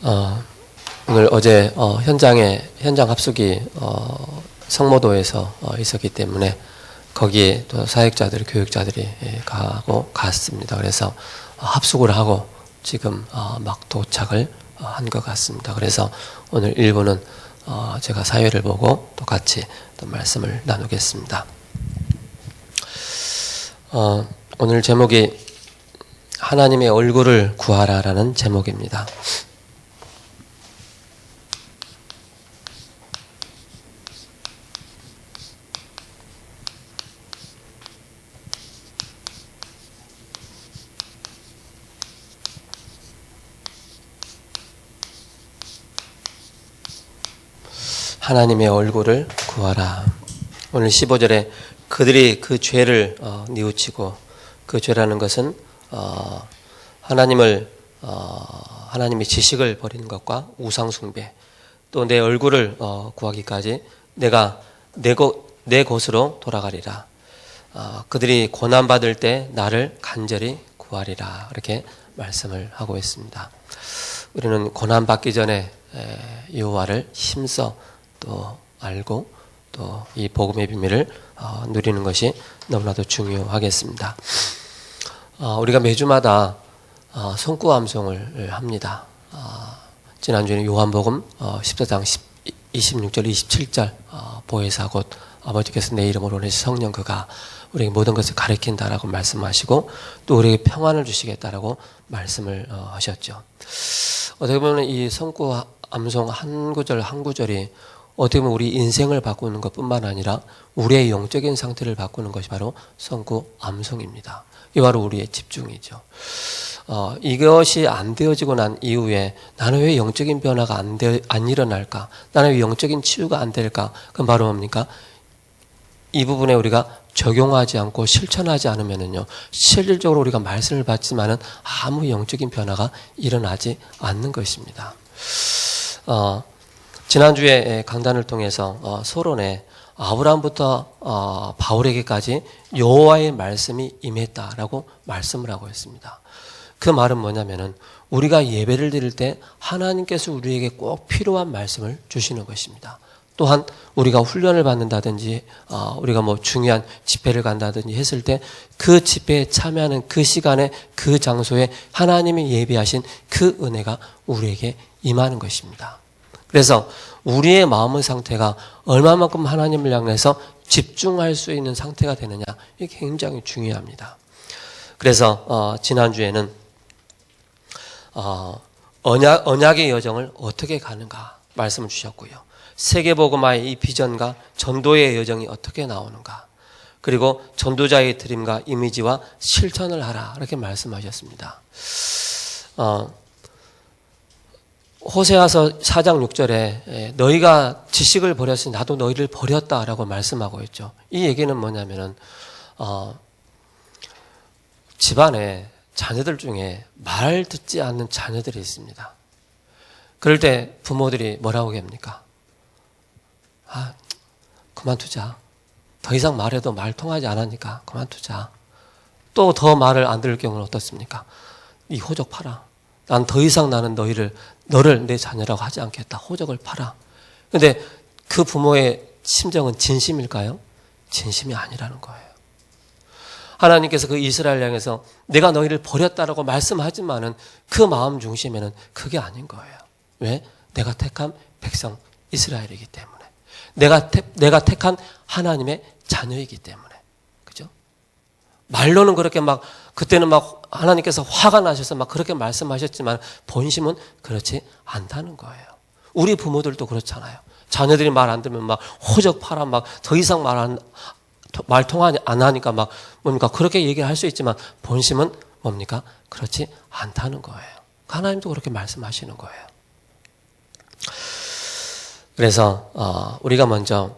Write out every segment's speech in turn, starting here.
어, 오늘 어제 현장 합숙이 성모도에서 있었기 때문에 거기에 또 사역자들이 교육자들이 갔습니다. 그래서 합숙을 하고 지금 막 도착을 한 것 같습니다. 그래서 오늘 일부는 제가 사회를 보고 또 같이 또 말씀을 나누겠습니다. 오늘 제목이 하나님의 얼굴을 구하라라는 제목입니다. 하나님의 얼굴을 구하라. 오늘 15절에 그들이 그 죄를 뉘우치고, 그 죄라는 것은 하나님의 지식을 버리는 것과 우상 숭배, 또 내 얼굴을 구하기까지 내가 내 곳으로 돌아가리라. 그들이 고난 받을 때 나를 간절히 구하리라. 이렇게 말씀을 하고 있습니다. 우리는 고난 받기 전에 여호와를 힘써 또 알고 또 이 복음의 비밀을 누리는 것이 너무나도 중요하겠습니다. 우리가 매주마다 성구암송을 합니다. 지난주에는 요한복음 14장 26절 27절 보혜사 곧 아버지께서 내 이름으로 오내신 성령 그가 우리에게 모든 것을 가르친다라고 말씀하시고 또 우리에게 평안을 주시겠다라고 말씀을 하셨죠. 어떻게 보면 이 성구암송 한 구절 한 구절이 어떻게 보면 우리 인생을 바꾸는 것뿐만 아니라 우리의 영적인 상태를 바꾸는 것이 바로 성구암송입니다. 이게 바로 우리의 집중이죠. 이것이 안 되어지고 난 이후에 나는 왜 영적인 변화가 안 일어날까? 나는 왜 영적인 치유가 안 될까? 그건 바로 뭡니까? 이 부분에 우리가 적용하지 않고 실천하지 않으면은요, 실질적으로 우리가 말씀을 받지만은 아무 영적인 변화가 일어나지 않는 것입니다. 지난주에 강단을 통해서 서론에 아브라함부터 바울에게까지 여호와의 말씀이 임했다라고 말씀을 하고 있습니다. 그 말은 뭐냐면은 우리가 예배를 드릴 때 하나님께서 우리에게 꼭 필요한 말씀을 주시는 것입니다. 또한 우리가 훈련을 받는다든지 우리가 뭐 중요한 집회를 간다든지 했을 때 그 집회에 참여하는 그 시간에 그 장소에 하나님이 예비하신 그 은혜가 우리에게 임하는 것입니다. 그래서 우리의 마음의 상태가 얼마만큼 하나님을 향해서 집중할 수 있는 상태가 되느냐, 이게 굉장히 중요합니다. 그래서 지난주에는 언약의 여정을 어떻게 가는가 말씀을 주셨고요. 세계복음화의 이 비전과 전도의 여정이 어떻게 나오는가, 그리고 전도자의 드림과 이미지와 실천을 하라, 이렇게 말씀하셨습니다. 호세아서 4장 6절에 너희가 지식을 버렸으니 나도 너희를 버렸다라고 말씀하고 있죠. 이 얘기는 뭐냐면은 집안에 자녀들 중에 말 듣지 않는 자녀들이 있습니다. 그럴 때 부모들이 뭐라고 합니까? 그만두자. 더 이상 말해도 말 통하지 않으니까 그만두자. 또 더 말을 안 들을 경우는 어떻습니까? 이 호적 팔아. 난 더 이상 나는 너를 내 자녀라고 하지 않겠다. 호적을 팔아. 그런데 그 부모의 심정은 진심일까요? 진심이 아니라는 거예요. 하나님께서 그 이스라엘 향해서 내가 너희를 버렸다라고 말씀하지만은 그 마음 중심에는 그게 아닌 거예요. 왜? 내가 택한 백성 이스라엘이기 때문에. 내가 택한 하나님의 자녀이기 때문에. 그죠? 말로는 그렇게 그때는 하나님께서 화가 나셔서 그렇게 말씀하셨지만 본심은 그렇지 않다는 거예요. 우리 부모들도 그렇잖아요. 자녀들이 말 안 들으면 호적 팔아 더 이상 말 통하지 안 하니까 그렇게 얘기를 할 수 있지만 본심은 뭡니까? 그렇지 않다는 거예요. 하나님도 그렇게 말씀하시는 거예요. 그래서 우리가 먼저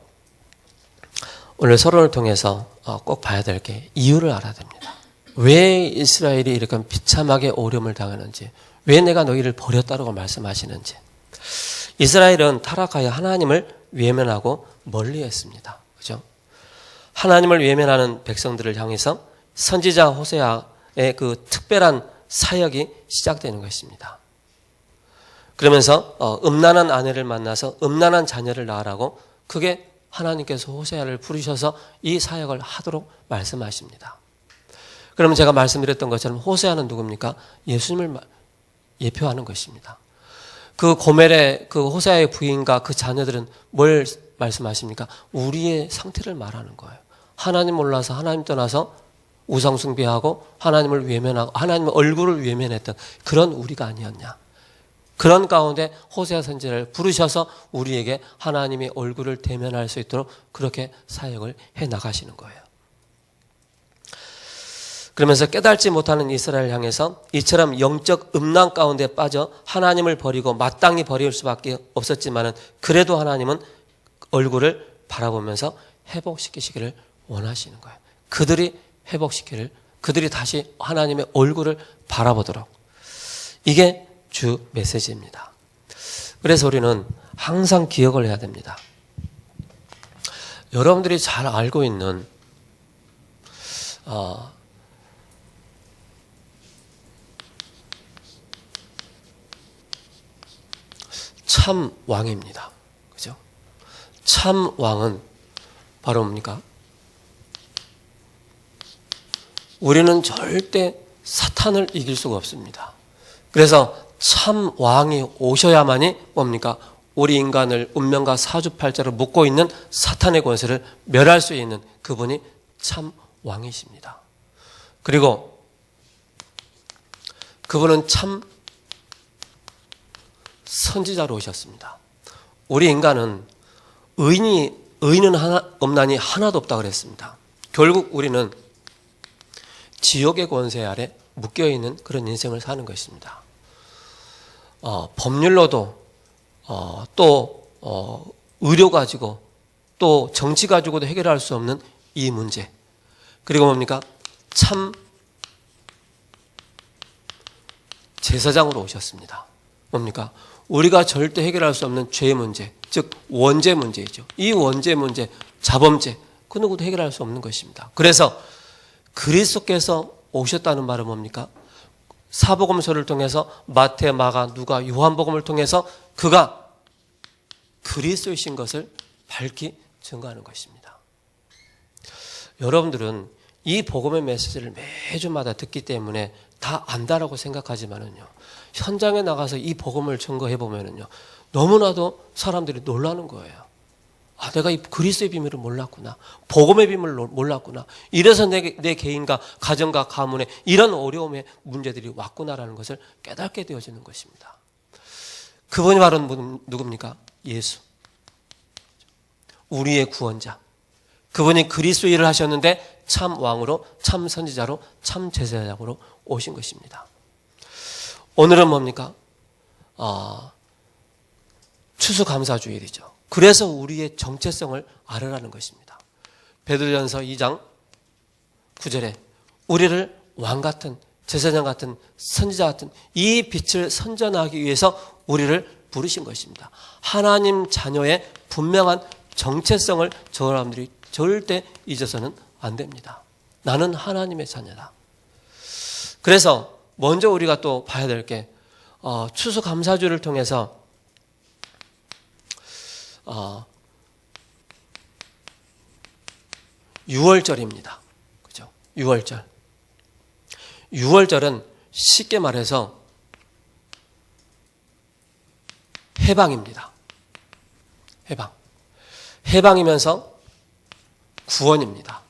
오늘 서론을 통해서 꼭 봐야 될 게 이유를 알아야 됩니다. 왜 이스라엘이 이렇게 비참하게 어려움을 당하는지, 왜 내가 너희를 버렸다고 말씀하시는지. 이스라엘은 타락하여 하나님을 외면하고 멀리했습니다. 그죠? 하나님을 외면하는 백성들을 향해서 선지자 호세아의 그 특별한 사역이 시작되는 것입니다. 그러면서 음란한 아내를 만나서 음란한 자녀를 낳으라고, 그게 하나님께서 호세아를 부르셔서 이 사역을 하도록 말씀하십니다. 그러면 제가 말씀드렸던 것처럼 호세아는 누굽니까? 예수님을 예표하는 것입니다. 그 고멜의 그 호세아의 부인과 그 자녀들은 뭘 말씀하십니까? 우리의 상태를 말하는 거예요. 하나님 몰라서 하나님 떠나서 우상 숭배하고 하나님을 외면하고 하나님의 얼굴을 외면했던 그런 우리가 아니었냐. 그런 가운데 호세아 선지자를 부르셔서 우리에게 하나님의 얼굴을 대면할 수 있도록 그렇게 사역을 해 나가시는 거예요. 그러면서 깨닫지 못하는 이스라엘 향해서 이처럼 영적 음란 가운데 빠져 하나님을 버리고 마땅히 버릴 수밖에 없었지만은, 그래도 하나님은 얼굴을 바라보면서 회복시키시기를 원하시는 거예요. 그들이 회복시키를, 그들이 다시 하나님의 얼굴을 바라보도록. 이게 주 메시지입니다. 그래서 우리는 항상 기억을 해야 됩니다. 여러분들이 잘 알고 있는 참 왕입니다. 그죠? 참 왕은 바로 뭡니까? 우리는 절대 사탄을 이길 수가 없습니다. 그래서 참 왕이 오셔야만이 뭡니까? 우리 인간을 운명과 사주팔자로 묶고 있는 사탄의 권세를 멸할 수 있는 그분이 참 왕이십니다. 그리고 그분은 참 선지자로 오셨습니다. 우리 인간은 의인은 없나니 하나도 없다 그랬습니다. 결국 우리는 지옥의 권세 아래 묶여있는 그런 인생을 사는 것입니다. 법률로도 또 의료 가지고 또 정치 가지고도 해결할 수 없는 이 문제. 그리고 뭡니까? 참 제사장으로 오셨습니다. 뭡니까? 우리가 절대 해결할 수 없는 죄의 문제, 즉 원죄 문제이죠. 이 원죄 문제, 자범죄, 그 누구도 해결할 수 없는 것입니다. 그래서 그리스도께서 오셨다는 말은 뭡니까? 사복음서를 통해서 마태, 마가, 누가, 요한복음을 통해서 그가 그리스도이신 것을 밝히 증거하는 것입니다. 여러분들은 이 복음의 메시지를 매주마다 듣기 때문에 다 안다라고 생각하지만은요, 현장에 나가서 이 복음을 증거해 보면은요, 너무나도 사람들이 놀라는 거예요. 아, 내가 이 그리스도의 비밀을 몰랐구나. 복음의 비밀을 몰랐구나. 이래서 내 개인과 가정과 가문에 이런 어려움의 문제들이 왔구나라는 것을 깨닫게 되어지는 것입니다. 그분이 바로 누굽니까? 예수. 우리의 구원자. 그분이 그리스도 일을 하셨는데 참 왕으로, 참 선지자로, 참 제사장으로 오신 것입니다. 오늘은 뭡니까? 추수감사주일이죠. 그래서 우리의 정체성을 알으라는 것입니다. 베드로전서 2장 9절에 우리를 왕 같은, 제사장 같은, 선지자 같은 이 빛을 선전하기 위해서 우리를 부르신 것입니다. 하나님 자녀의 분명한 정체성을 저 사람들이 절대 잊어서는 안 됩니다. 나는 하나님의 자녀다. 그래서 먼저 우리가 또 봐야 될 게 추수감사주를 통해서 6월절입니다. 그죠? 6월절. 6월절은 쉽게 말해서 해방입니다. 해방. 해방이면서 구원입니다.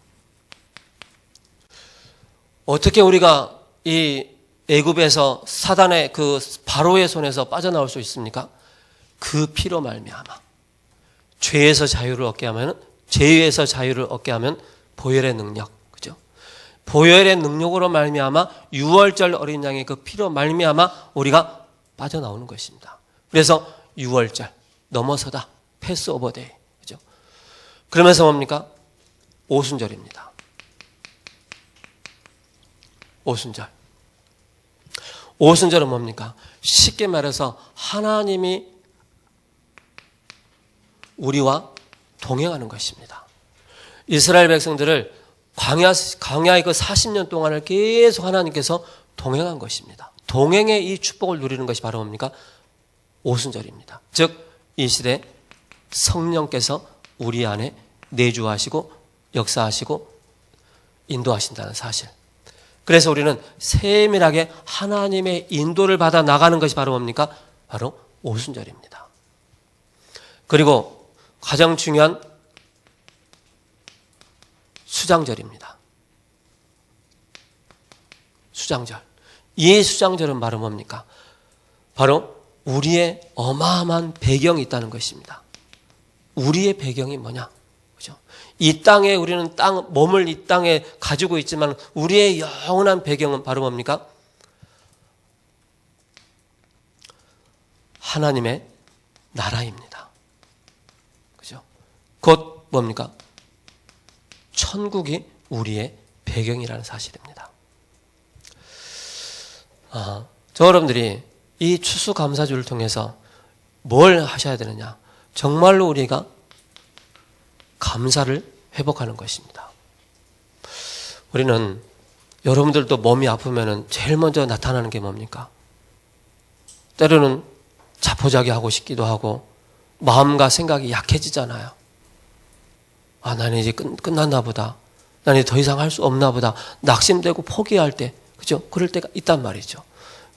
어떻게 우리가 이 애굽에서 사단의 그 바로의 손에서 빠져나올 수 있습니까? 그 피로 말미암아. 죄에서 자유를 얻게 하면, 죄에서 자유를 얻게 하면 보혈의 능력, 그죠? 보혈의 능력으로 말미암아 6월절 어린 양의 그 피로 말미암아 우리가 빠져나오는 것입니다. 그래서 6월절 넘어서다, 패스오버데이, 그죠? 그러면서 뭡니까? 오순절입니다. 오순절. 오순절은 뭡니까? 쉽게 말해서 하나님이 우리와 동행하는 것입니다. 이스라엘 백성들을 광야의 그 40년 동안을 계속 하나님께서 동행한 것입니다. 동행의 이 축복을 누리는 것이 바로 뭡니까? 오순절입니다. 즉 이 시대 성령께서 우리 안에 내주하시고 역사하시고 인도하신다는 사실. 그래서 우리는 세밀하게 하나님의 인도를 받아 나가는 것이 바로 뭡니까? 바로 오순절입니다. 그리고 가장 중요한 수장절입니다. 수장절. 이 수장절은 바로 뭡니까? 바로 우리의 어마어마한 배경이 있다는 것입니다. 우리의 배경이 뭐냐? 그죠? 이 땅에 우리는 몸을 이 땅에 가지고 있지만 우리의 영원한 배경은 바로 뭡니까? 하나님의 나라입니다. 그죠? 곧 뭡니까? 천국이 우리의 배경이라는 사실입니다. 저 여러분들이 이 추수감사주를 통해서 뭘 하셔야 되느냐? 정말로 우리가 감사를 회복하는 것입니다. 우리는 여러분들도 몸이 아프면 제일 먼저 나타나는 게 뭡니까? 때로는 자포자기 하고 싶기도 하고 마음과 생각이 약해지잖아요. 나는 이제 끝났나 보다. 나는 이제 더 이상 할 수 없나 보다. 낙심되고 포기할 때, 그죠? 그럴 때가 있단 말이죠.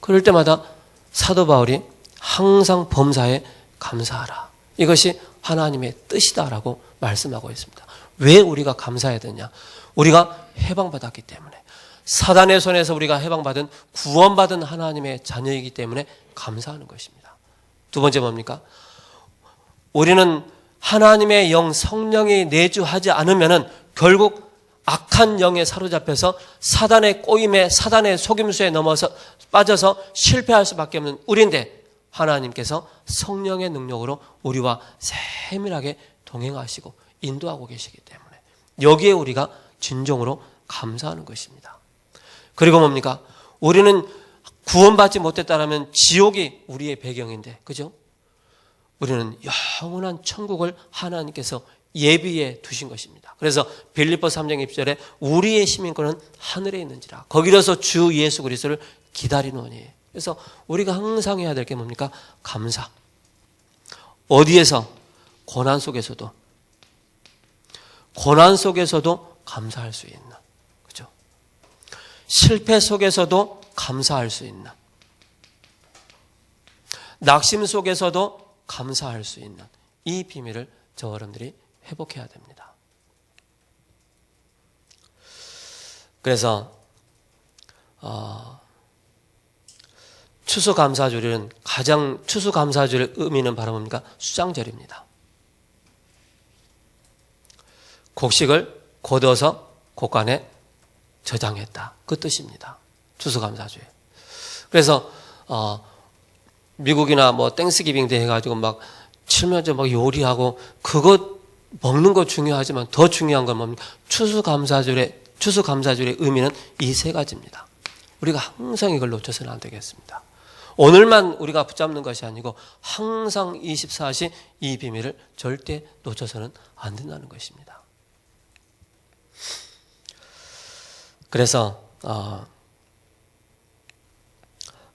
그럴 때마다 사도 바울이 항상 범사에 감사하라. 이것이 하나님의 뜻이다라고 말씀하고 있습니다. 왜 우리가 감사해야 되냐? 우리가 해방받았기 때문에. 사단의 손에서 우리가 해방받은 구원받은 하나님의 자녀이기 때문에 감사하는 것입니다. 두 번째 뭡니까? 우리는 하나님의 영 성령이 내주하지 않으면은 결국 악한 영에 사로잡혀서 사단의 꼬임에 사단의 속임수에 빠져서 실패할 수밖에 없는 우리인데 하나님께서 성령의 능력으로 우리와 세밀하게 동행하시고 인도하고 계시기 때문에 여기에 우리가 진정으로 감사하는 것입니다. 그리고 뭡니까? 우리는 구원받지 못했다면 지옥이 우리의 배경인데, 그죠? 우리는 영원한 천국을 하나님께서 예비해 두신 것입니다. 그래서 빌립보 3장 20절에 우리의 시민권은 하늘에 있는지라. 거기로서 주 예수 그리스도를 기다리노니. 그래서 우리가 항상 해야 될 게 뭡니까? 감사. 어디에서? 고난 속에서도 감사할 수 있는, 그죠? 실패 속에서도 감사할 수 있는, 낙심 속에서도 감사할 수 있는 이 비밀을 저 여러분들이 회복해야 됩니다. 그래서 추수감사주일은 추수감사주일의 의미는 바로 뭡니까? 수장절입니다. 곡식을 거둬서 곡간에 저장했다. 그 뜻입니다. 추수감사주일. 그래서 미국이나 뭐 땡스기빙 데 해가지고 막 칠면조 막 요리하고 그것 먹는 거 중요하지만 더 중요한 건 뭡니까? 추수감사절의 의미는 이 세 가지입니다. 우리가 항상 이걸 놓쳐서는 안 되겠습니다. 오늘만 우리가 붙잡는 것이 아니고 항상 24시 이 비밀을 절대 놓쳐서는 안 된다는 것입니다. 그래서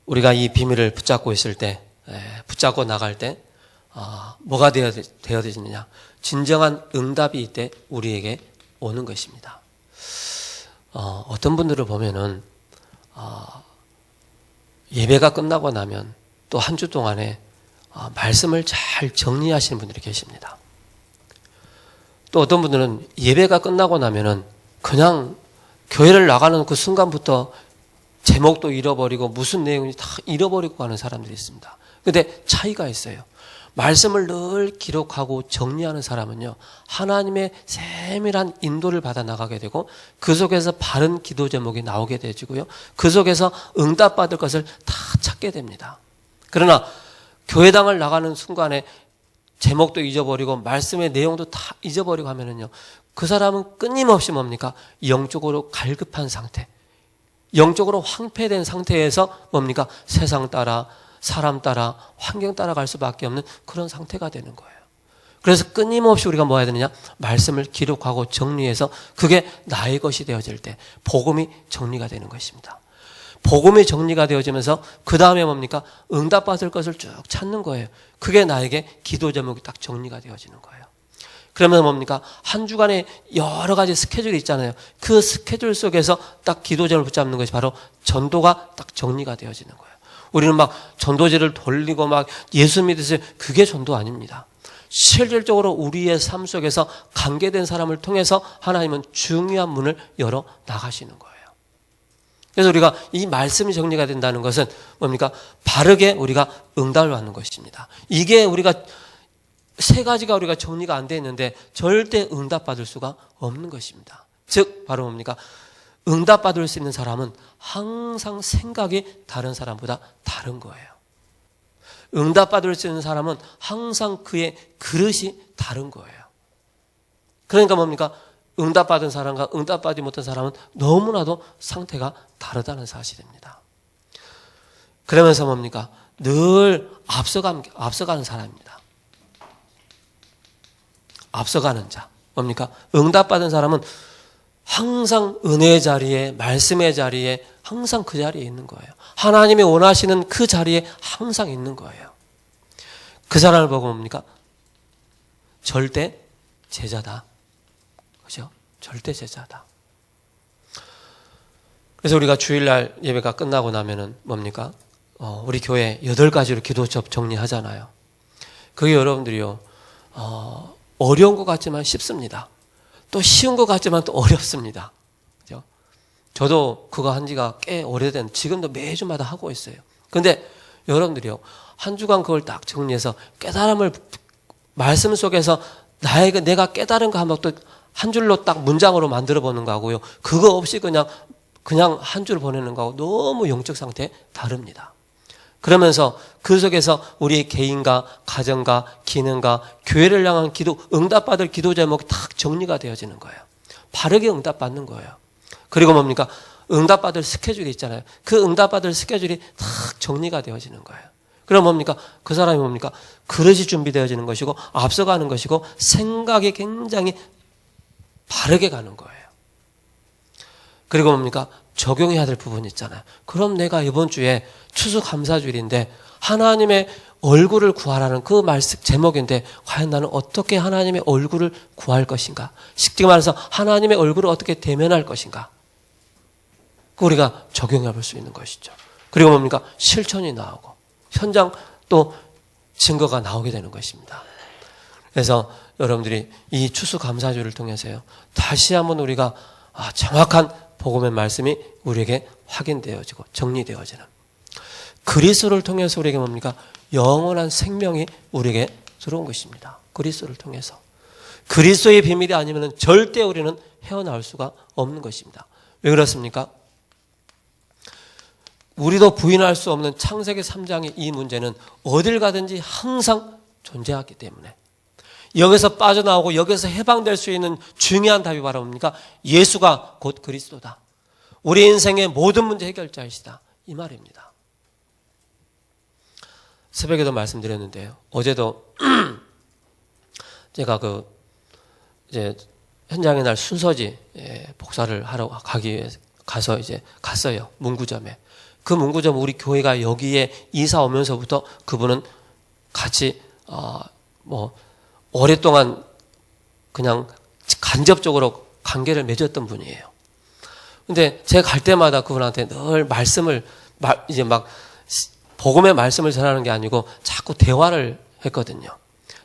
우리가 이 비밀을 붙잡고 있을 때, 붙잡고 나갈 때 뭐가 되어지느냐? 진정한 응답이 이때 우리에게 오는 것입니다. 어떤 분들을 보면은 예배가 끝나고 나면 또 한 주 동안에 말씀을 잘 정리하시는 분들이 계십니다. 또 어떤 분들은 예배가 끝나고 나면은 그냥 교회를 나가는 그 순간부터 제목도 잃어버리고 무슨 내용인지 다 잃어버리고 가는 사람들이 있습니다. 그런데 차이가 있어요. 말씀을 늘 기록하고 정리하는 사람은요, 하나님의 세밀한 인도를 받아 나가게 되고 그 속에서 바른 기도 제목이 나오게 되지고요, 그 속에서 응답받을 것을 다 찾게 됩니다. 그러나 교회당을 나가는 순간에 제목도 잊어버리고 말씀의 내용도 다 잊어버리고 하면은요, 그 사람은 끊임없이 뭡니까? 영적으로 갈급한 상태, 영적으로 황폐된 상태에서 뭡니까? 세상 따라, 사람 따라, 환경 따라갈 수밖에 없는 그런 상태가 되는 거예요. 그래서 끊임없이 우리가 뭐 해야 되느냐? 말씀을 기록하고 정리해서 그게 나의 것이 되어질 때 복음이 정리가 되는 것입니다. 복음이 정리가 되어지면서 그 다음에 뭡니까? 응답받을 것을 쭉 찾는 거예요. 그게 나에게 기도 제목이 딱 정리가 되어지는 거예요. 그러면 뭡니까? 한 주간에 여러 가지 스케줄이 있잖아요. 그 스케줄 속에서 딱 기도 제목을 붙잡는 것이 바로 전도가 딱 정리가 되어지는 거예요. 우리는 막 전도지를 돌리고 막 예수 믿으세요. 그게 전도 아닙니다. 실질적으로 우리의 삶 속에서 관계된 사람을 통해서 하나님은 중요한 문을 열어 나가시는 거예요. 그래서 우리가 이 말씀이 정리가 된다는 것은 뭡니까? 바르게 우리가 응답을 받는 것입니다. 이게 우리가 세 가지가 우리가 정리가 안 돼 있는데 절대 응답받을 수가 없는 것입니다. 즉 바로 뭡니까? 응답받을 수 있는 사람은 항상 생각이 다른 사람보다 다른 거예요. 응답받을 수 있는 사람은 항상 그의 그릇이 다른 거예요. 그러니까 뭡니까? 응답받은 사람과 응답받지 못한 사람은 너무나도 상태가 다르다는 사실입니다. 그러면서 뭡니까? 늘 앞서가는 사람입니다. 앞서가는 자. 뭡니까? 응답받은 사람은 항상 은혜의 자리에, 말씀의 자리에, 항상 그 자리에 있는 거예요. 하나님이 원하시는 그 자리에 항상 있는 거예요. 그 사람을 보고 뭡니까? 절대 제자다. 그죠? 절대 제자다. 그래서 우리가 주일날 예배가 끝나고 나면은 뭡니까? 우리 교회 8가지로 기도 정리하잖아요. 그게 여러분들이요, 어려운 것 같지만 쉽습니다. 또 쉬운 것 같지만 또 어렵습니다. 그죠? 저도 그거 한 지가 꽤 오래된, 지금도 매주마다 하고 있어요. 근데 여러분들이요, 한 주간 그걸 딱 정리해서 깨달음을 말씀 속에서 내가 깨달은 거 한번 또 한 줄로 딱 문장으로 만들어 보는 거하고요. 그거 없이 그냥 한 줄 보내는 거하고 너무 영적 상태 다릅니다. 그러면서 그 속에서 우리 개인과 가정과 기능과 교회를 향한 기도, 응답받을 기도 제목이 딱 정리가 되어지는 거예요. 바르게 응답받는 거예요. 그리고 뭡니까? 응답받을 스케줄이 있잖아요. 그 응답받을 스케줄이 딱 정리가 되어지는 거예요. 그럼 뭡니까? 그 사람이 뭡니까? 그릇이 준비되어지는 것이고 앞서가는 것이고 생각이 굉장히 바르게 가는 거예요. 그리고 뭡니까? 적용해야 될 부분이 있잖아요. 그럼 내가 이번 주에 추수감사주일인데 하나님의 얼굴을 구하라는 그 말씀 제목인데 과연 나는 어떻게 하나님의 얼굴을 구할 것인가? 쉽게 말해서 하나님의 얼굴을 어떻게 대면할 것인가? 우리가 적용해 볼 수 있는 것이죠. 그리고 뭡니까? 실천이 나오고 현장 또 증거가 나오게 되는 것입니다. 그래서 여러분들이 이 추수감사주를 통해서요, 다시 한번 우리가 정확한 복음의 말씀이 우리에게 확인되어지고 정리되어지는, 그리스도를 통해서 우리에게 뭡니까? 영원한 생명이 우리에게 들어온 것입니다. 그리스도를 통해서. 그리스도의 비밀이 아니면 절대 우리는 헤어나올 수가 없는 것입니다. 왜 그렇습니까? 우리도 부인할 수 없는 창세기 3장의 이 문제는 어딜 가든지 항상 존재하기 때문에 여기서 빠져나오고 여기서 해방될 수 있는 중요한 답이 바로 뭡니까? 예수가 곧 그리스도다. 우리 인생의 모든 문제 해결자이시다. 이 말입니다. 새벽에도 말씀드렸는데요. 어제도 제가 이제 현장의 날 순서지 복사를 하러 가기 위해 갔어요. 문구점에. 그 문구점 우리 교회가 여기에 이사 오면서부터 그분은 같이 오랫동안 그냥 간접적으로 관계를 맺었던 분이에요. 근데 제가 갈 때마다 그분한테 늘 이제 막 복음의 말씀을 전하는 게 아니고 자꾸 대화를 했거든요.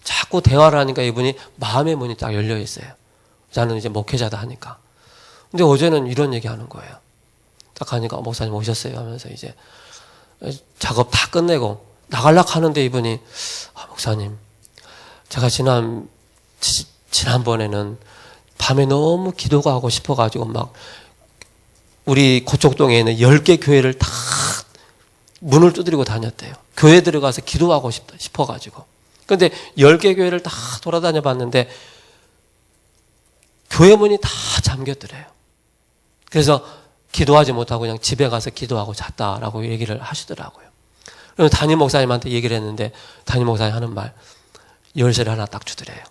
자꾸 대화를 하니까 이분이 마음의 문이 딱 열려 있어요. 나는 이제 목회자다 하니까. 근데 어제는 이런 얘기 하는 거예요. 딱 가니까 목사님 오셨어요 하면서 이제 작업 다 끝내고 나가려고 하는데 이분이 목사님, 제가 지난번에는 밤에 너무 기도가 하고 싶어가지고 막 우리 그쪽동에 있는 10개 교회를 다 문을 두드리고 다녔대요. 교회 들어가서 기도하고 싶어가지고. 근데 10개 교회를 다 돌아다녀 봤는데 교회 문이 다 잠겼더래요. 그래서 기도하지 못하고 그냥 집에 가서 기도하고 잤다라고 얘기를 하시더라고요. 그래서 담임 목사님한테 얘기를 했는데 담임 목사님 하는 말, 열쇠를 하나 딱 주더래요.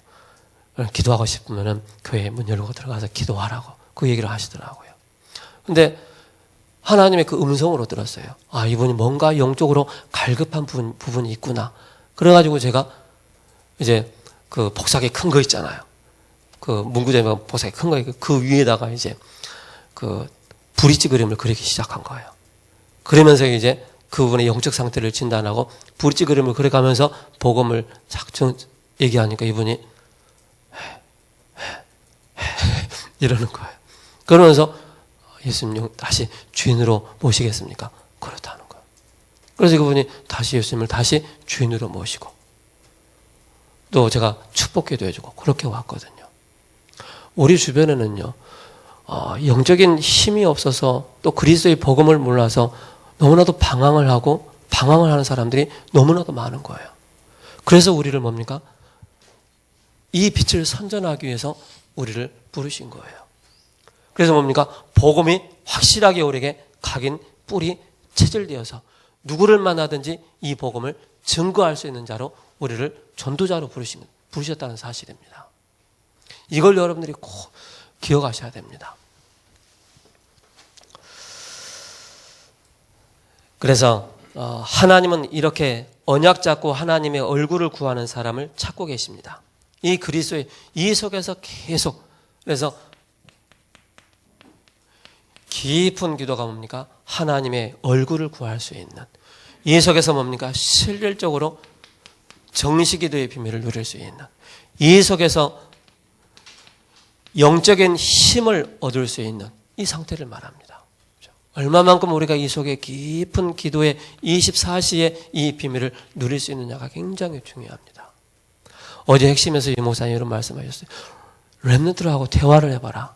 기도하고 싶으면은 교회 문 열고 들어가서 기도하라고 그 얘기를 하시더라고요. 근데 하나님의 그 음성으로 들었어요. 아, 이분이 뭔가 영적으로 갈급한 부분이 있구나. 그래가지고 제가 이제 그 복사기 큰 거 있잖아요. 그 문구점에 복사기 큰 거, 그 위에다가 이제 그 브릿지 그림을 그리기 시작한 거예요. 그러면서 이제 그분의 영적 상태를 진단하고 브릿지 그림을 그려가면서 복음을 작정 얘기하니까 이분이 이러는 거예요. 그러면서 예수님 다시 주인으로 모시겠습니까? 그렇다는 거예요. 그래서 그분이 다시 예수님을 다시 주인으로 모시고 또 제가 축복기도 해주고 그렇게 왔거든요. 우리 주변에는요, 영적인 힘이 없어서 또 그리스도의 복음을 몰라서 너무나도 방황을 하는 사람들이 너무나도 많은 거예요. 그래서 우리를 뭡니까? 이 빛을 선전하기 위해서 우리를 부르신 거예요. 그래서 뭡니까? 복음이 확실하게 우리에게 각인, 뿌리, 체질되어서 누구를 만나든지 이 복음을 증거할 수 있는 자로 우리를 전도자로 부르셨다는 사실입니다. 이걸 여러분들이 꼭 기억하셔야 됩니다. 그래서 하나님은 이렇게 언약 잡고 하나님의 얼굴을 구하는 사람을 찾고 계십니다. 이 그리스도의 이 속에서 계속 그래서 깊은 기도가 뭡니까? 하나님의 얼굴을 구할 수 있는 이 속에서 뭡니까? 실질적으로 정식기도의 비밀을 누릴 수 있는 이 속에서 영적인 힘을 얻을 수 있는 이 상태를 말합니다. 얼마만큼 우리가 이 속에 깊은 기도의 24시에 이 비밀을 누릴 수 있느냐가 굉장히 중요합니다. 어제 핵심에서 이 목사님 이런 말씀하셨어요. 렘넌트들하고 대화를 해봐라.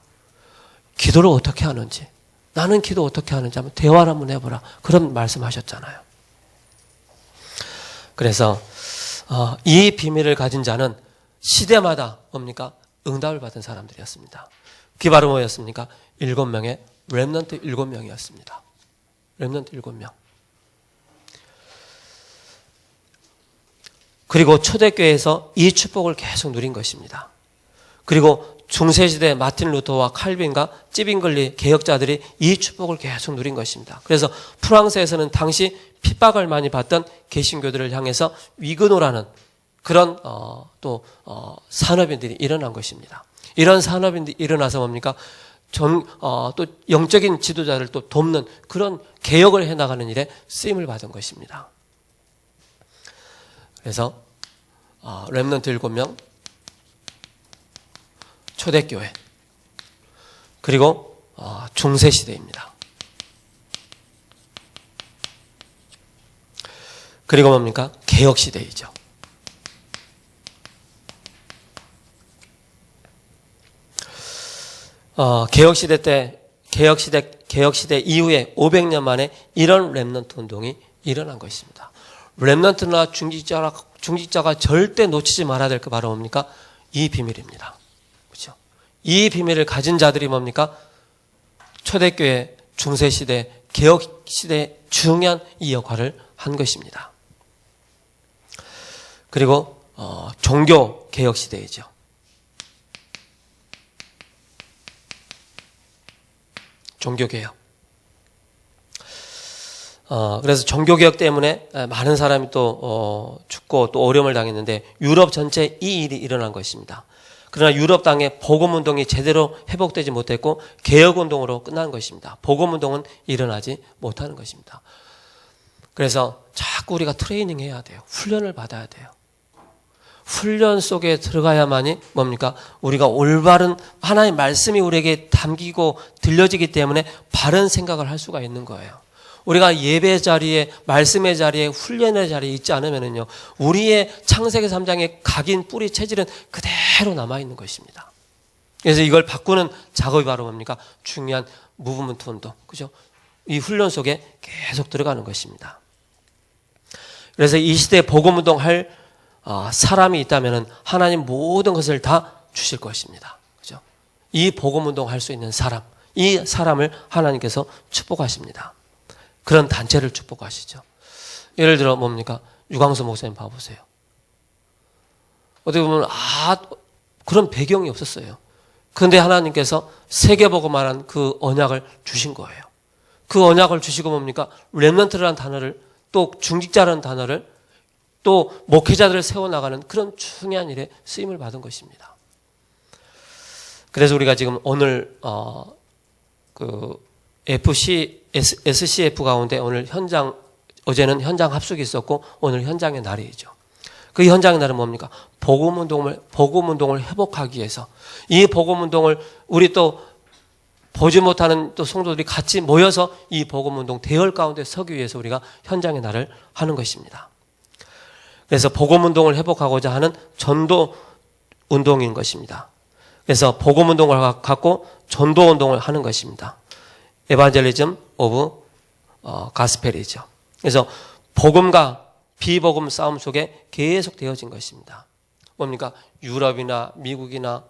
기도를 어떻게 하는지, 나는 기도 어떻게 하는지 한번 대화를 한번 해보라. 그런 말씀하셨잖아요. 그래서 이 비밀을 가진 자는 시대마다 뭡니까? 응답을 받은 사람들이었습니다. 그게 바로 뭐였습니까? 7명의 렘넌트 7명이었습니다. 렘넌트 7명. 그리고 초대교회에서 이 축복을 계속 누린 것입니다. 그리고 중세시대 마틴 루터와 칼빈과 찌빙글리 개혁자들이 이 축복을 계속 누린 것입니다. 그래서 프랑스에서는 당시 핍박을 많이 받던 개신교들을 향해서 위근호라는 그런 산업인들이 일어난 것입니다. 이런 산업인들이 일어나서 뭡니까? 또 영적인 지도자를 또 돕는 그런 개혁을 해나가는 일에 쓰임을 받은 것입니다. 그래서 렘넌트 7명, 초대교회, 그리고 중세시대입니다. 그리고 뭡니까? 개혁시대이죠. 개혁시대 이후에 500년 만에 이런 렘넌트 운동이 일어난 것입니다. 렘넌트나 중직자가 절대 놓치지 말아야 될 게 바로 뭡니까? 이 비밀입니다. 그렇죠? 이 비밀을 가진 자들이 뭡니까? 초대교회, 중세시대, 개혁시대 중요한 이 역할을 한 것입니다. 그리고 종교 개혁시대이죠. 종교개혁. 그래서 종교개혁 때문에 많은 사람이 또 죽고 또 어려움을 당했는데 유럽 전체에 이 일이 일어난 것입니다. 그러나 유럽 땅에 복음운동이 제대로 회복되지 못했고 개혁운동으로 끝난 것입니다. 복음운동은 일어나지 못하는 것입니다. 그래서 자꾸 우리가 트레이닝 해야 돼요. 훈련을 받아야 돼요. 훈련 속에 들어가야만이 뭡니까? 우리가 올바른 하나님의 말씀이 우리에게 담기고 들려지기 때문에 바른 생각을 할 수가 있는 거예요. 우리가 예배 자리에, 말씀의 자리에, 훈련의 자리에 있지 않으면요, 우리의 창세기 3장의 각인 뿌리 체질은 그대로 남아있는 것입니다. 그래서 이걸 바꾸는 작업이 바로 뭡니까? 중요한 무브먼트 운동. 그죠? 이 훈련 속에 계속 들어가는 것입니다. 그래서 이 시대에 복음 운동할 사람이 있다면 하나님 모든 것을 다 주실 것입니다. 그죠? 이 복음 운동할 수 있는 사람, 이 사람을 하나님께서 축복하십니다. 그런 단체를 축복하시죠. 예를 들어 뭡니까? 유광수 목사님 봐보세요. 어떻게 보면 그런 배경이 없었어요. 그런데 하나님께서 세계복음하는 그 언약을 주신 거예요. 그 언약을 주시고 뭡니까? 렘넌트라는 단어를, 또 중직자라는 단어를, 또 목회자들을 세워나가는 그런 중요한 일에 쓰임을 받은 것입니다. 그래서 우리가 지금 오늘 SCF 가운데 오늘 어제는 현장 합숙이 있었고 오늘 현장의 날이죠. 그 현장의 날은 뭡니까? 복음운동을 회복하기 위해서, 이 복음운동을 우리 또 보지 못하는 또 성도들이 같이 모여서 이 복음운동 대열 가운데 서기 위해서 우리가 현장의 날을 하는 것입니다. 그래서 복음운동을 회복하고자 하는 전도운동인 것입니다. 그래서 복음운동을 갖고 전도운동을 하는 것입니다. 에반젤리즘 오브 가스펠이죠. 그래서 복음과 비복음 싸움 속에 계속 되어진 것입니다. 뭡니까? 유럽이나 미국이나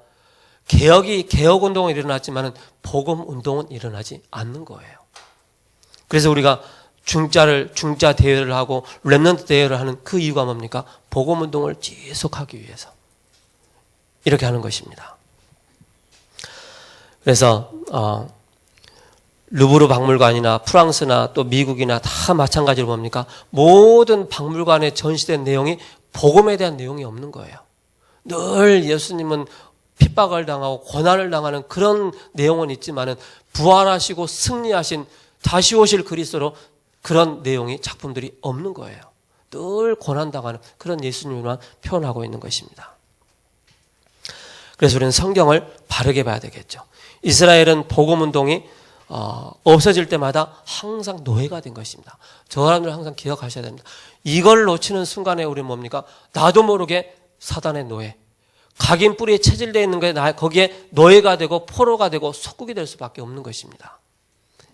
개혁운동은 일어났지만 복음운동은 일어나지 않는 거예요. 그래서 우리가 중자 대회를 하고 렘넌트 대회를 하는 그 이유가 뭡니까? 복음운동을 지속하기 위해서 이렇게 하는 것입니다. 그래서 루브르 박물관이나 프랑스나 또 미국이나 다 마찬가지로 뭡니까? 모든 박물관에 전시된 내용이 복음에 대한 내용이 없는 거예요. 늘 예수님은 핍박을 당하고 고난을 당하는 그런 내용은 있지만은 부활하시고 승리하신 다시 오실 그리스도로 그런 내용이 작품들이 없는 거예요. 늘 고난당하는 그런 예수님만 표현하고 있는 것입니다. 그래서 우리는 성경을 바르게 봐야 되겠죠. 이스라엘은 복음운동이 없어질 때마다 항상 노예가 된 것입니다. 저 사람들 항상 기억하셔야 됩니다. 이걸 놓치는 순간에 우리는 뭡니까? 나도 모르게 사단의 노예, 각인 뿌리에 체질되어 있는 거에 거기에 노예가 되고 포로가 되고 속국이 될 수밖에 없는 것입니다.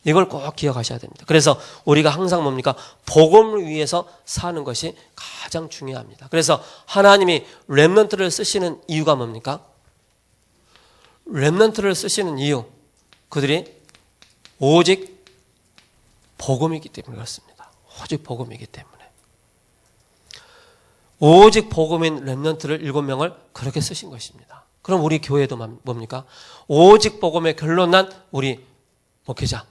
이걸 꼭 기억하셔야 됩니다. 그래서 우리가 항상 뭡니까? 복음을 위해서 사는 것이 가장 중요합니다. 그래서 하나님이 렘넌트를 쓰시는 이유가 뭡니까? 렘넌트를 쓰시는 이유, 그들이 오직 복음이기 때문에 그렇습니다. 오직 복음이기 때문에. 오직 복음인 렘넌트를 7명을 그렇게 쓰신 것입니다. 그럼 우리 교회도 뭡니까? 오직 복음에 결론 난 우리 목회자,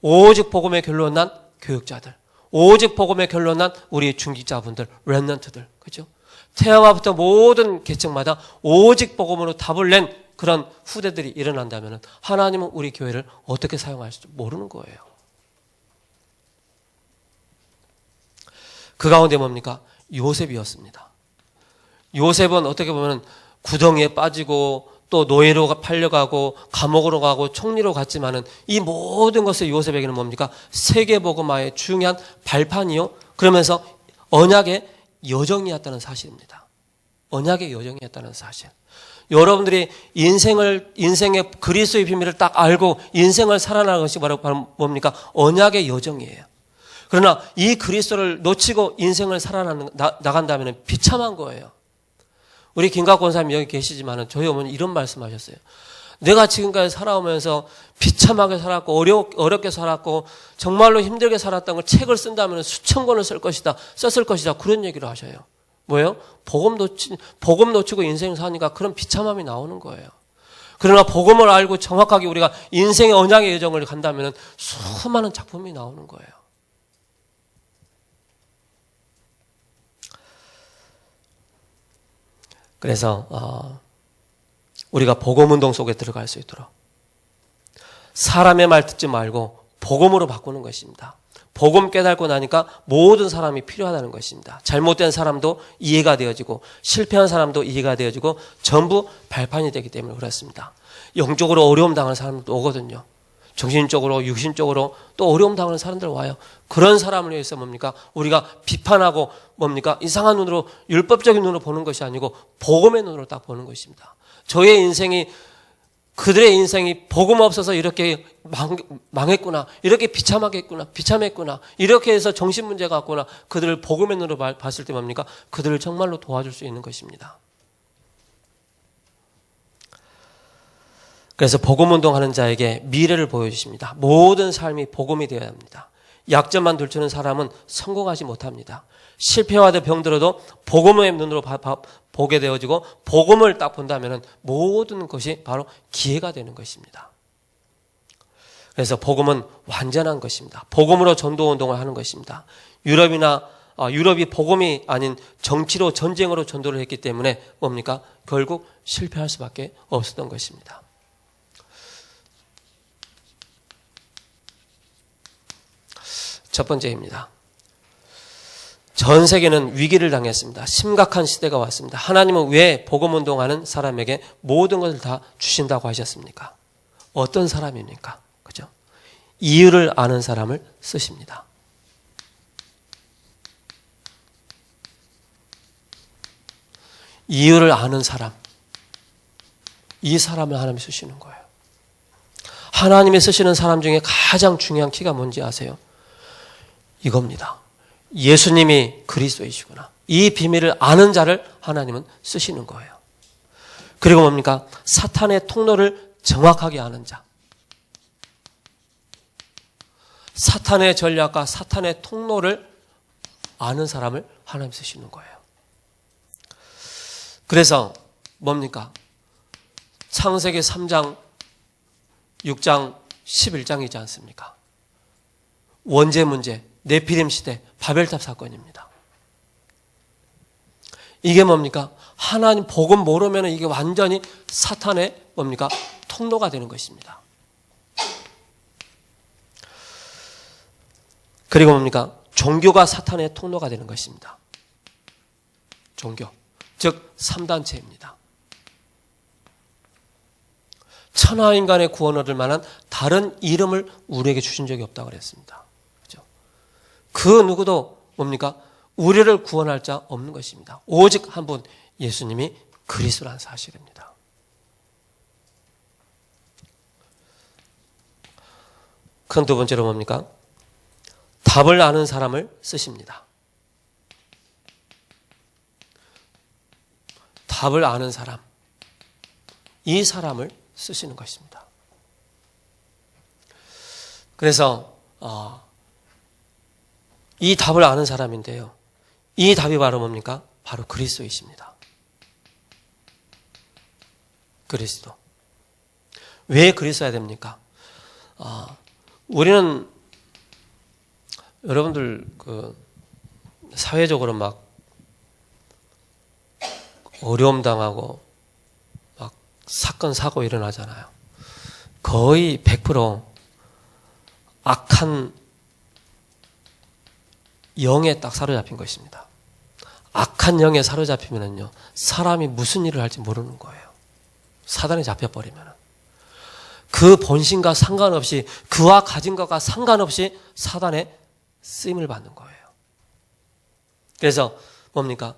오직 복음에 결론 난 교육자들, 오직 복음에 결론 난 우리 중직자분들, 렘넌트들, 그렇죠? 태아와부터 모든 계층마다 오직 복음으로 답을 낸 그런 후대들이 일어난다면 하나님은 우리 교회를 어떻게 사용할지 모르는 거예요. 그 가운데 뭡니까? 요셉이었습니다. 요셉은 어떻게 보면 구덩이에 빠지고 또 노예로 팔려가고 감옥으로 가고 총리로 갔지만은 이 모든 것을 요셉에게는 뭡니까? 세계복음화의 중요한 발판이요. 그러면서 언약의 여정이었다는 사실입니다. 언약의 여정이었다는 사실. 여러분들이 인생의 그리스도의 비밀을 딱 알고 인생을 살아나가는 것이 바로 뭡니까? 언약의 여정이에요. 그러나 이 그리스도를 놓치고 인생을 살아나간다면 비참한 거예요. 우리 김갑 권사님이 여기 계시지만 저희 어머니 이런 말씀하셨어요. 내가 지금까지 살아오면서 비참하게 살았고 어렵게 살았고 정말로 힘들게 살았다는 걸 책을 쓴다면 수천 권을 썼을 것이다. 그런 얘기를 하셔요. 뭐예요? 복음 놓치고 인생을 사니까 그런 비참함이 나오는 거예요. 그러나 복음을 알고 정확하게 우리가 인생의 언약의 여정을 간다면 수많은 작품이 나오는 거예요. 그래서 우리가 복음운동 속에 들어갈 수 있도록 사람의 말 듣지 말고 복음으로 바꾸는 것입니다. 복음 깨닫고 나니까 모든 사람이 필요하다는 것입니다. 잘못된 사람도 이해가 되어지고 실패한 사람도 이해가 되어지고 전부 발판이 되기 때문에 그렇습니다. 영적으로 어려움 당하는 사람도 오거든요. 정신적으로 육신적으로 또 어려움 당하는 사람들 와요. 그런 사람을 위해서 뭡니까? 우리가 비판하고 뭡니까? 이상한 눈으로 율법적인 눈으로 보는 것이 아니고 복음의 눈으로 딱 보는 것입니다. 저의 인생이 그들의 인생이 복음 없어서 이렇게 망했구나. 이렇게 비참했구나. 이렇게 해서 정신문제가 왔구나. 그들을 복음의 눈으로 봤을 때 뭡니까? 그들을 정말로 도와줄 수 있는 것입니다. 그래서 복음운동하는 자에게 미래를 보여주십니다. 모든 삶이 복음이 되어야 합니다. 약점만 들추는 사람은 성공하지 못합니다. 실패와도 병들어도 복음의 눈으로 보게 되어지고 복음을 딱 본다면 모든 것이 바로 기회가 되는 것입니다. 그래서 복음은 완전한 것입니다. 복음으로 전도 운동을 하는 것입니다. 유럽이 복음이 아닌 정치로 전쟁으로 전도를 했기 때문에 뭡니까? 결국 실패할 수밖에 없었던 것입니다. 첫 번째입니다. 전 세계는 위기를 당했습니다. 심각한 시대가 왔습니다. 하나님은 왜 복음 운동하는 사람에게 모든 것을 다 주신다고 하셨습니까? 어떤 사람입니까? 그죠? 이유를 아는 사람을 쓰십니다. 이유를 아는 사람, 이 사람을 하나님이 쓰시는 거예요. 하나님이 쓰시는 사람 중에 가장 중요한 키가 뭔지 아세요? 이겁니다. 예수님이 그리스도이시구나. 이 비밀을 아는 자를 하나님은 쓰시는 거예요. 그리고 뭡니까? 사탄의 통로를 정확하게 아는 자. 사탄의 전략과 사탄의 통로를 아는 사람을 하나님 쓰시는 거예요. 그래서 뭡니까? 창세기 3장, 6장, 11장이지 않습니까? 원죄 문제, 네피림 시대, 바벨탑 사건입니다. 이게 뭡니까? 하나님 복음 모르면 이게 완전히 사탄의 뭡니까? 통로가 되는 것입니다. 그리고 뭡니까? 종교가 사탄의 통로가 되는 것입니다. 종교. 즉 3단체입니다. 천하인간의 구원을 얻을 만한 다른 이름을 우리에게 주신 적이 없다고 그랬습니다. 그렇죠? 그 누구도 뭡니까? 우리를 구원할 자 없는 것입니다. 오직 한 분 예수님이 그리스도라는 사실입니다. 큰 두 번째로 뭡니까? 답을 아는 사람을 쓰십니다. 답을 아는 사람, 이 사람을 쓰시는 것입니다. 그래서 이 답을 아는 사람인데요. 이 답이 바로 뭡니까? 바로 그리스도이십니다. 그리스도. 왜 그리스도야 됩니까? 우리는 여러분들 사회적으로 막 어려움 당하고 막 사건 사고 일어나잖아요. 거의 100% 악한 영에 딱 사로잡힌 것입니다. 악한 영에 사로잡히면은요, 사람이 무슨 일을 할지 모르는 거예요. 사단에 잡혀버리면은. 그 본심과 상관없이, 그와 가진 것과 상관없이 사단의 쓰임을 받는 거예요. 그래서 뭡니까?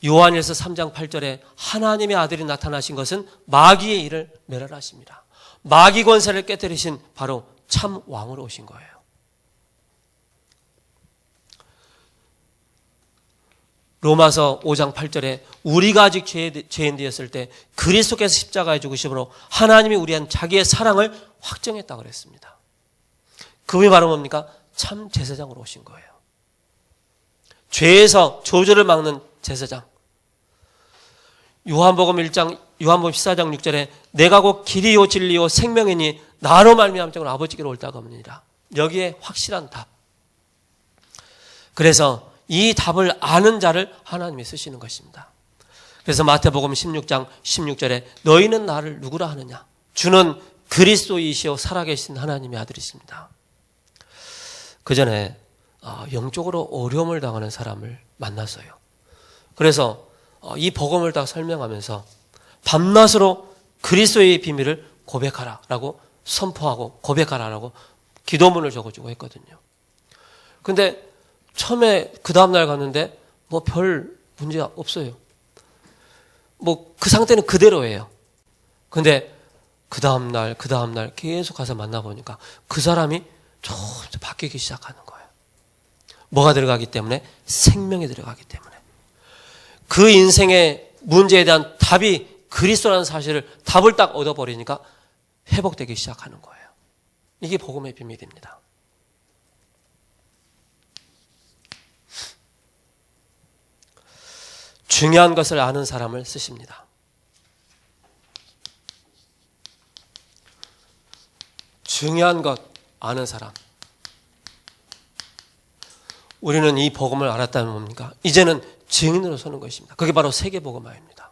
요한일서 3장 8절에 하나님의 아들이 나타나신 것은 마귀의 일을 멸하십니다. 마귀 권세를 깨뜨리신 바로 참 왕으로 오신 거예요. 로마서 5장 8절에 우리가 아직 죄인 되었을 때 그리스도께서 십자가에 죽으심으로 하나님이 우리한 자기의 사랑을 확정했다고 그랬습니다. 그분이 바로 뭡니까? 참 제사장으로 오신 거예요. 죄에서 저주를 막는 제사장. 요한복음 14장 6절에 내가 곧 길이요 진리요 생명이니 나로 말미암아 아버지께로 옳다고 합니다. 여기에 확실한 답. 그래서 이 답을 아는 자를 하나님이 쓰시는 것입니다. 그래서 마태복음 16장 16절에 너희는 나를 누구라 하느냐? 주는 그리스도이시오 살아계신 하나님의 아들이십니다. 그 전에 영적으로 어려움을 당하는 사람을 만났어요. 그래서 이 복음을 다 설명하면서 밤낮으로 그리스도의 비밀을 고백하라라고 선포하고 고백하라라고 기도문을 적어주고 했거든요. 근데 처음에 그 다음날 갔는데 뭐 별 문제 없어요. 뭐 그 상태는 그대로예요. 근데 그 다음날 계속 가서 만나보니까 그 사람이 점점 바뀌기 시작하는 거예요. 뭐가 들어가기 때문에? 생명이 들어가기 때문에. 그 인생의 문제에 대한 답이 그리스도라는 사실을 답을 딱 얻어버리니까 회복되기 시작하는 거예요. 이게 복음의 비밀입니다. 중요한 것을 아는 사람을 쓰십니다. 중요한 것 아는 사람. 우리는 이 복음을 알았다면 뭡니까? 이제는 증인으로 서는 것입니다. 그게 바로 세계복음화입니다.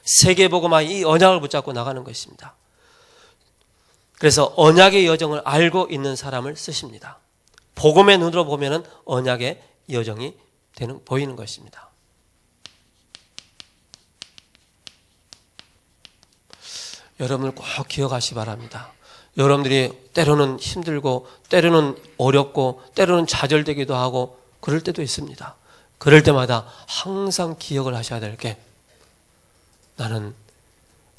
세계복음화, 이 언약을 붙잡고 나가는 것입니다. 그래서 언약의 여정을 알고 있는 사람을 쓰십니다. 복음의 눈으로 보면은 언약의 여정이 보이는 것입니다. 여러분을 꼭 기억하시기 바랍니다. 여러분들이 때로는 힘들고 때로는 어렵고 때로는 좌절되기도 하고 그럴 때도 있습니다. 그럴 때마다 항상 기억을 하셔야 될 게, 나는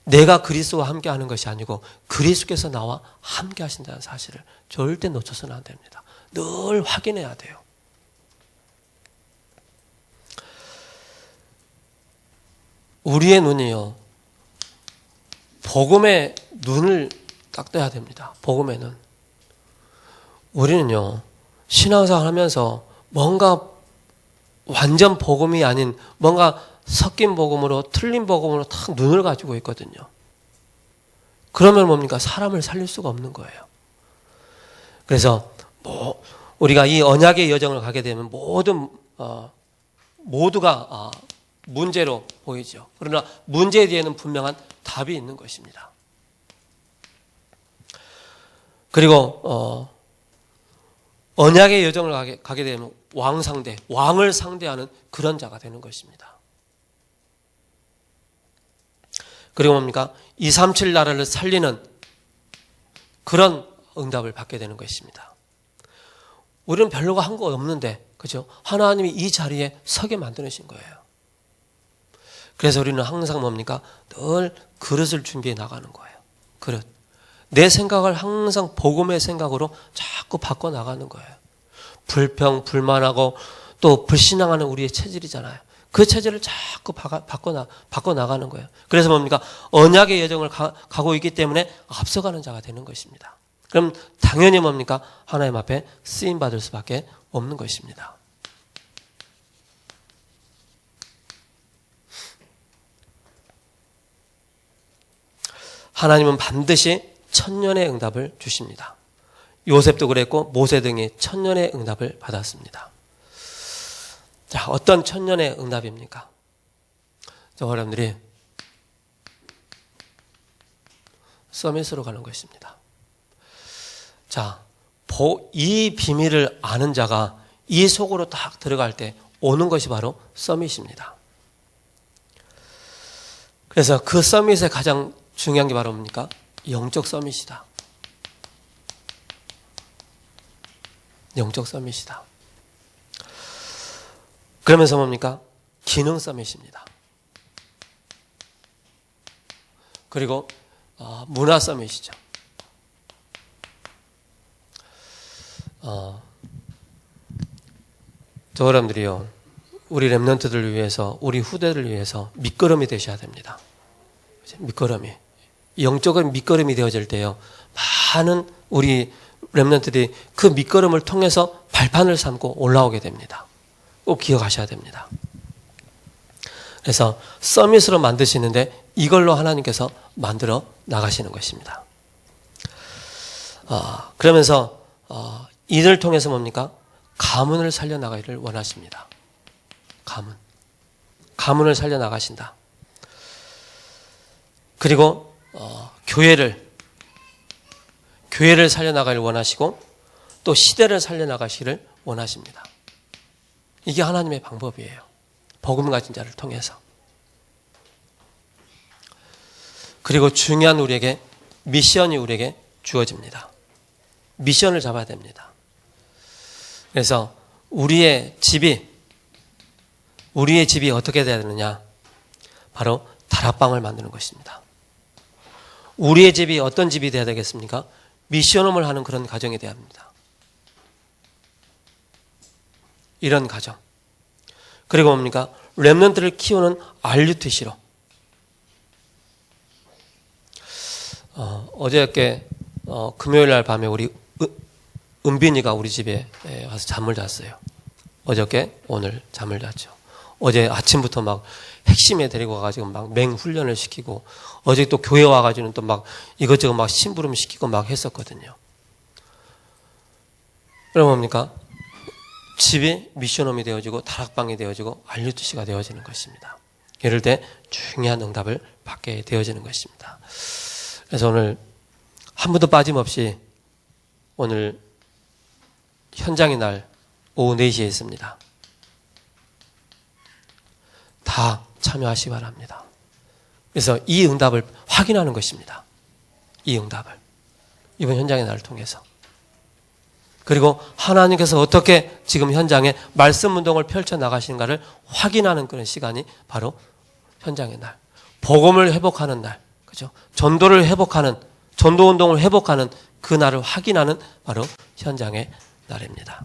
내가 그리스도와 함께 하는 것이 아니고 그리스도께서 나와 함께 하신다는 사실을 절대 놓쳐서는 안 됩니다. 늘 확인해야 돼요. 우리의 눈이요, 복음의 눈을 딱 떠야 됩니다. 복음의 눈. 우리는요, 신앙생활 하면서 뭔가 완전 복음이 아닌 뭔가 섞인 복음으로, 틀린 복음으로 딱 눈을 가지고 있거든요. 그러면 뭡니까? 사람을 살릴 수가 없는 거예요. 그래서 우리가 이 언약의 여정을 가게 되면 모두가 문제로 보이죠. 그러나 문제 뒤에는 분명한 답이 있는 것입니다. 그리고 언약의 여정을 가게 되면 왕을 상대하는 그런 자가 되는 것입니다. 그리고 뭡니까? 237 나라를 살리는 그런 응답을 받게 되는 것입니다. 우리는 별로가 한 거 없는데, 그죠? 하나님이 이 자리에 서게 만드신 거예요. 그래서 우리는 항상 뭡니까? 늘 그릇을 준비해 나가는 거예요. 그릇. 내 생각을 항상 복음의 생각으로 자꾸 바꿔 나가는 거예요. 불평, 불만하고 또 불신앙하는 우리의 체질이잖아요. 그 체질을 자꾸 바꿔 나가는 거예요. 그래서 뭡니까? 언약의 여정을 가고 있기 때문에 앞서가는 자가 되는 것입니다. 그럼 당연히 뭡니까? 하나님 앞에 쓰임 받을 수밖에 없는 것입니다. 하나님은 반드시 천년의 응답을 주십니다. 요셉도 그랬고 모세 등이 천년의 응답을 받았습니다. 자, 어떤 천년의 응답입니까? 여러분들이 서밋으로 가는 것입니다. 자, 이 비밀을 아는 자가 이 속으로 딱 들어갈 때 오는 것이 바로 서밋입니다. 그래서 그 서밋의 가장 중요한 게 바로 뭡니까? 영적 서밋이다. 영적 서밋이다. 그러면서 뭡니까? 기능 서밋입니다. 그리고 문화 서밋이죠. 저 여러분들이요, 우리 렘넌트들을 위해서, 우리 후대를 위해서 밑거름이 되셔야 됩니다. 밑거름이. 영적인 밑거름이 되어질 때요, 많은 우리 렘넌트들이 그 밑거름을 통해서 발판을 삼고 올라오게 됩니다. 꼭 기억하셔야 됩니다. 그래서 서밋으로 만드시는데 이걸로 하나님께서 만들어 나가시는 것입니다. 그러면서 이를 통해서 뭡니까? 가문을 살려나가기를 원하십니다. 가문을 살려나가신다. 그리고 교회를 살려나가기를 원하시고 또 시대를 살려나가시기를 원하십니다. 이게 하나님의 방법이에요. 복음 가진 자를 통해서. 그리고 중요한 우리에게 미션이 우리에게 주어집니다. 미션을 잡아야 됩니다. 그래서 우리의 집이 어떻게 돼야 되느냐? 바로 다락방을 만드는 것입니다. 우리의 집이 어떤 집이 돼야 되겠습니까? 미션홈을 하는 그런 가정이 돼야 합니다. 이런 가정. 그리고 뭡니까? 렘넌트를 키우는 RUTC로. 어저께 금요일 날 밤에 우리 은빈이가 우리 집에 와서 잠을 잤어요. 어저께 오늘 잠을 잤죠. 어제 아침부터 막 핵심에 데리고 와가지고 막 맹훈련을 시키고, 어제 또 교회 와가지고는 또 막 이것저것 막 심부름 시키고 막 했었거든요. 그럼 뭡니까? 집이 미션홈이 되어지고 다락방이 되어지고 알류트시가 되어지는 것입니다. 이럴 때 중요한 응답을 받게 되어지는 것입니다. 그래서 오늘 한 분도 빠짐없이 오늘 현장의 날 오후 4시에 있습니다. 다 참여하시기 바랍니다. 그래서 이 응답을 확인하는 것입니다. 이 응답을. 이번 현장의 날을 통해서. 그리고 하나님께서 어떻게 지금 현장에 말씀 운동을 펼쳐나가시는가를 확인하는 그런 시간이 바로 현장의 날. 복음을 회복하는 날. 그죠? 전도를 회복하는, 전도 운동을 회복하는 그 날을 확인하는 바로 현장의 날입니다.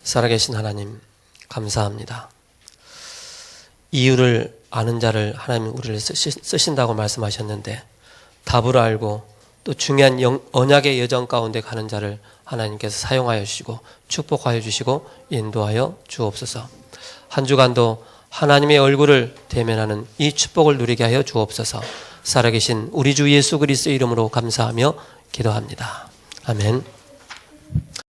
살아계신 하나님, 감사합니다. 이유를 아는 자를 하나님 우리를 쓰신다고 말씀하셨는데 답을 알고 또 중요한 언약의 여정 가운데 가는 자를 하나님께서 사용하여 주시고 축복하여 주시고 인도하여 주옵소서. 한 주간도 하나님의 얼굴을 대면하는 이 축복을 누리게 하여 주옵소서. 살아계신 우리 주 예수 그리스도의 이름으로 감사하며 기도합니다. 아멘.